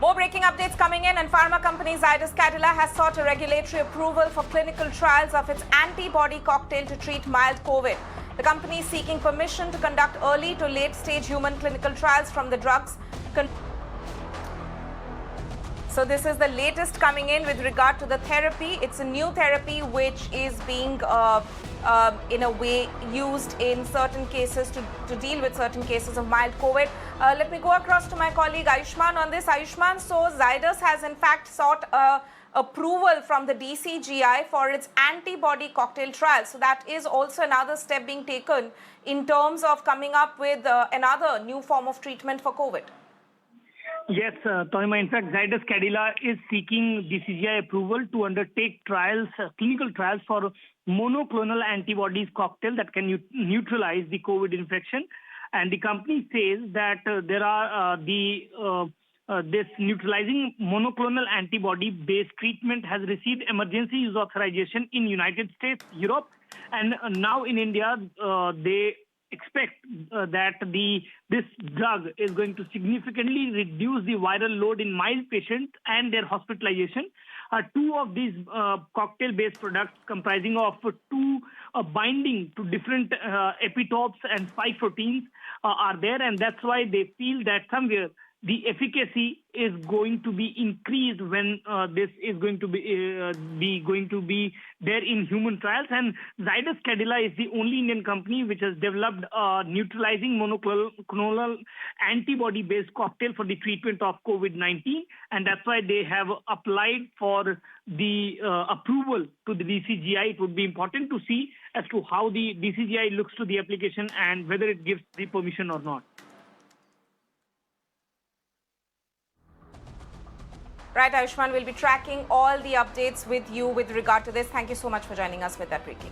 More breaking updates coming in, and pharma company Zydus Cadila has sought a regulatory approval for clinical trials of its antibody cocktail to treat mild COVID. The company is seeking permission to conduct early to late stage human clinical trials from the drugs. So this is the latest coming in with regard to the therapy. It's a new therapy which is being in a way used in certain cases to deal with certain cases of mild COVID. Let me go across to my colleague Ayushman on this. Ayushman, so Zydus has in fact sought approval from the DCGI for its antibody cocktail trial. So that is also another step being taken in terms of coming up with another new form of treatment for COVID. Yes, Toima. In fact, Zydus Cadila is seeking DCGI approval to undertake trials, clinical trials for monoclonal antibodies cocktail that can neutralize the COVID infection. And the company says that there are this neutralizing monoclonal antibody-based treatment has received emergency use authorization in United States, Europe, and now in India. They expect that this drug is going to significantly reduce the viral load in mild patients and their hospitalization. Two of these cocktail-based products comprising of two binding to different epitopes and spike proteins are there, and that's why they feel that somewhere the efficacy is going to be increased when this is going to be there in human trials. And Zydus Cadila is the only Indian company which has developed a neutralizing monoclonal antibody-based cocktail for the treatment of COVID-19, and that's why they have applied for the approval to the DCGI. It would be important to see as to how the DCGI looks to the application and whether it gives the permission or not. Right, Ayushman, we'll be tracking all the updates with you with regard to this. Thank you so much for joining us with that, Ricky.